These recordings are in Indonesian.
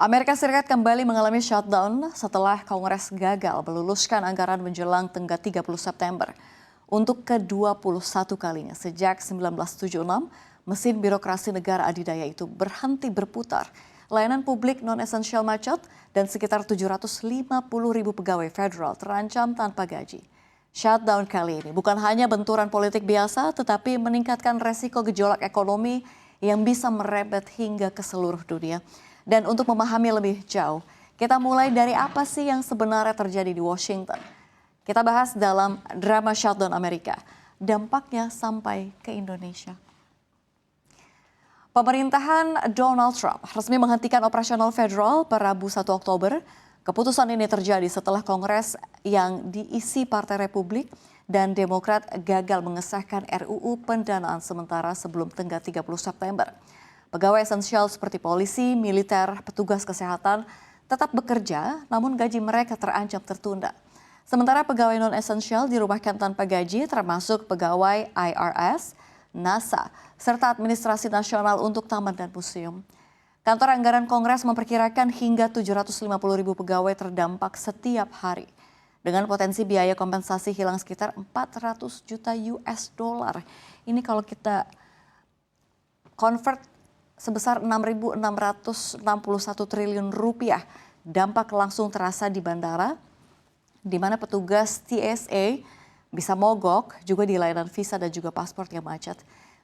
Amerika Serikat kembali mengalami shutdown setelah Kongres gagal meluluskan anggaran menjelang tenggat 30 September. Untuk ke-21 kalinya sejak 1976, mesin birokrasi negara adidaya itu berhenti berputar. Layanan publik non-esensial macet dan sekitar 750.000 pegawai federal terancam tanpa gaji. Shutdown kali ini bukan hanya benturan politik biasa, tetapi meningkatkan resiko gejolak ekonomi yang bisa merembet hingga ke seluruh dunia. Dan untuk memahami lebih jauh, kita mulai dari apa sih yang sebenarnya terjadi di Washington. Kita bahas dalam drama shutdown Amerika, dampaknya sampai ke Indonesia. Pemerintahan Donald Trump resmi menghentikan operasional federal pada Rabu 1 Oktober. Keputusan ini terjadi setelah Kongres yang diisi Partai Republik dan Demokrat gagal mengesahkan RUU pendanaan sementara sebelum tenggat 30 September. Pegawai esensial seperti polisi, militer, petugas kesehatan tetap bekerja, namun gaji mereka terancam tertunda. Sementara pegawai non-esensial dirumahkan tanpa gaji, termasuk pegawai IRS, NASA, serta administrasi nasional untuk taman dan museum. Kantor Anggaran Kongres memperkirakan hingga 750.000 pegawai terdampak setiap hari. Dengan potensi biaya kompensasi hilang sekitar 400 juta US dollar. Ini kalau kita convert sebesar 6.661 triliun rupiah. Dampak langsung terasa di bandara, di mana petugas TSA bisa mogok, juga di layanan visa dan juga paspor yang macet.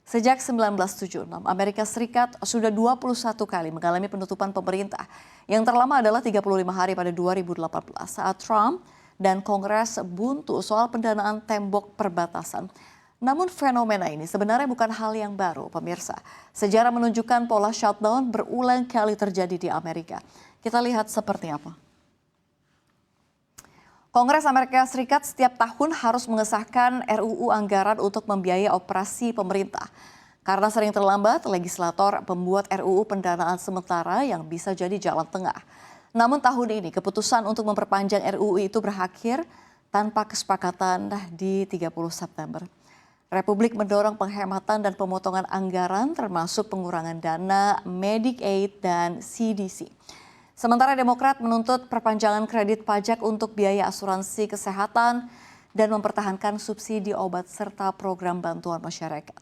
Sejak 1976, Amerika Serikat sudah 21 kali mengalami penutupan pemerintah. Yang terlama adalah 35 hari pada 2018 saat Trump dan Kongres buntu soal pendanaan tembok perbatasan. Namun fenomena ini sebenarnya bukan hal yang baru, pemirsa. Sejarah menunjukkan pola shutdown berulang kali terjadi di Amerika. Kita lihat seperti apa. Kongres Amerika Serikat setiap tahun harus mengesahkan RUU anggaran untuk membiayai operasi pemerintah. Karena sering terlambat, legislator membuat RUU pendanaan sementara yang bisa jadi jalan tengah. Namun tahun ini keputusan untuk memperpanjang RUU itu berakhir tanpa kesepakatan di 30 September. Republik mendorong penghematan dan pemotongan anggaran termasuk pengurangan dana Medicaid dan CDC. Sementara Demokrat menuntut perpanjangan kredit pajak untuk biaya asuransi kesehatan dan mempertahankan subsidi obat serta program bantuan masyarakat.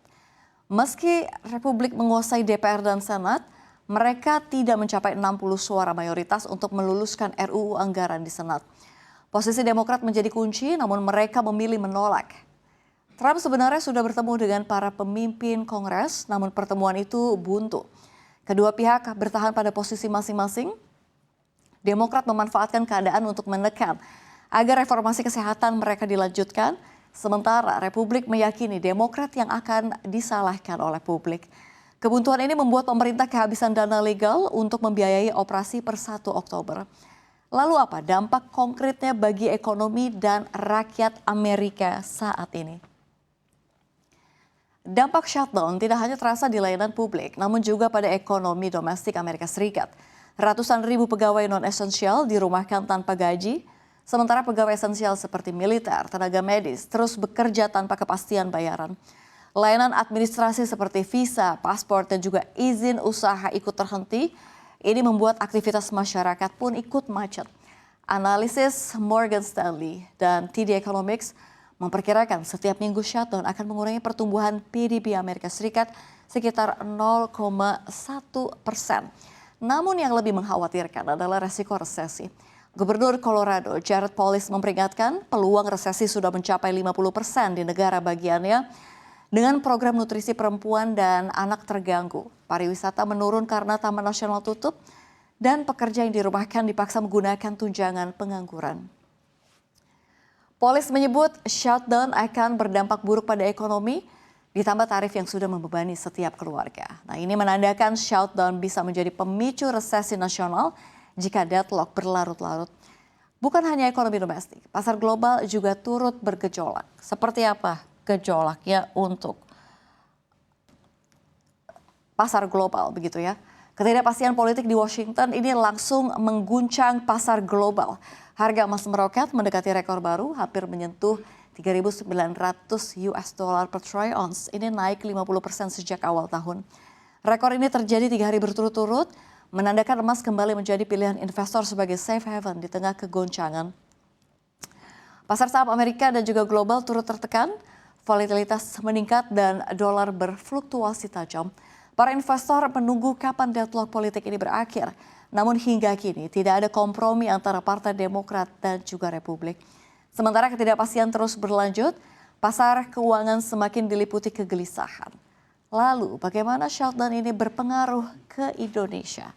Meski Republik menguasai DPR dan Senat, mereka tidak mencapai 60 suara mayoritas untuk meluluskan RUU anggaran di Senat. Posisi Demokrat menjadi kunci, namun mereka memilih menolak. Trump sebenarnya sudah bertemu dengan para pemimpin Kongres, namun pertemuan itu buntu. Kedua pihak bertahan pada posisi masing-masing. Demokrat memanfaatkan keadaan untuk menekan agar reformasi kesehatan mereka dilanjutkan, sementara Republik meyakini Demokrat yang akan disalahkan oleh publik. Kebuntuan ini membuat pemerintah kehabisan dana legal untuk membiayai operasi per 1 Oktober. Lalu apa dampak konkretnya bagi ekonomi dan rakyat Amerika saat ini? Dampak shutdown tidak hanya terasa di layanan publik, namun juga pada ekonomi domestik Amerika Serikat. Ratusan ribu pegawai non-esensial dirumahkan tanpa gaji, sementara pegawai esensial seperti militer, tenaga medis terus bekerja tanpa kepastian bayaran. Layanan administrasi seperti visa, paspor, dan juga izin usaha ikut terhenti. Ini membuat aktivitas masyarakat pun ikut macet. Analisis Morgan Stanley dan TD Economics memperkirakan setiap minggu shutdown akan mengurangi pertumbuhan PDB Amerika Serikat sekitar 0,1%. Namun yang lebih mengkhawatirkan adalah resiko resesi. Gubernur Colorado Jared Polis memperingatkan peluang resesi sudah mencapai 50% di negara bagiannya dengan program nutrisi perempuan dan anak terganggu. Pariwisata menurun karena Taman Nasional tutup dan pekerja yang dirumahkan dipaksa menggunakan tunjangan pengangguran. Polis menyebut shutdown akan berdampak buruk pada ekonomi, ditambah tarif yang sudah membebani setiap keluarga. Nah, ini menandakan shutdown bisa menjadi pemicu resesi nasional jika deadlock berlarut-larut. Bukan hanya ekonomi domestik, pasar global juga turut bergejolak. Seperti apa gejolaknya untuk pasar global begitu ya? Ketidakpastian politik di Washington ini langsung mengguncang pasar global. Harga emas meroket mendekati rekor baru, hampir menyentuh 3.900 US dollar per troy ounce. Ini naik 50% sejak awal tahun. Rekor ini terjadi 3 hari berturut-turut menandakan emas kembali menjadi pilihan investor sebagai safe haven di tengah kegoncangan. Pasar saham Amerika dan juga global turut tertekan, volatilitas meningkat dan dolar berfluktuasi tajam. Para investor menunggu kapan deadlock politik ini berakhir. Namun hingga kini tidak ada kompromi antara Partai Demokrat dan juga Republik. Sementara ketidakpastian terus berlanjut, pasar keuangan semakin diliputi kegelisahan. Lalu bagaimana shutdown ini berpengaruh ke Indonesia?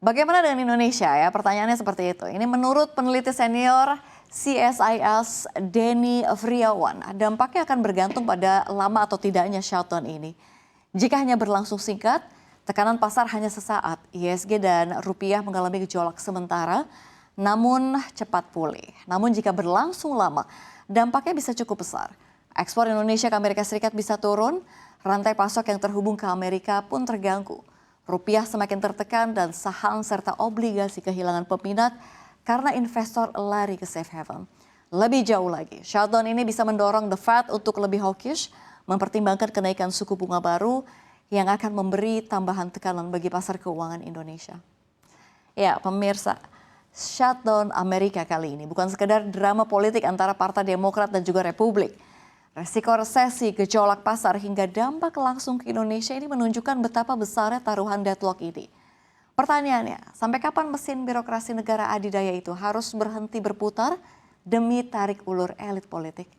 Bagaimana dengan Indonesia ya? Pertanyaannya seperti itu. Ini menurut peneliti senior CSIS Denny Friawan, dampaknya akan bergantung pada lama atau tidaknya shutdown ini. Jika hanya berlangsung singkat, tekanan pasar hanya sesaat. ISG dan rupiah mengalami gejolak sementara, namun cepat pulih. Namun jika berlangsung lama, dampaknya bisa cukup besar. Ekspor Indonesia ke Amerika Serikat bisa turun, rantai pasok yang terhubung ke Amerika pun terganggu. Rupiah semakin tertekan dan saham serta obligasi kehilangan peminat karena investor lari ke safe haven. Lebih jauh lagi, shutdown ini bisa mendorong The Fed untuk lebih hawkish, mempertimbangkan kenaikan suku bunga baru yang akan memberi tambahan tekanan bagi pasar keuangan Indonesia. Ya, pemirsa, shutdown Amerika kali ini bukan sekedar drama politik antara Partai Demokrat dan juga Republik. Resiko resesi, gejolak pasar hingga dampak langsung ke Indonesia ini menunjukkan betapa besarnya taruhan deadlock ini. Pertanyaannya, sampai kapan mesin birokrasi negara adidaya itu harus berhenti berputar demi tarik ulur elit politik?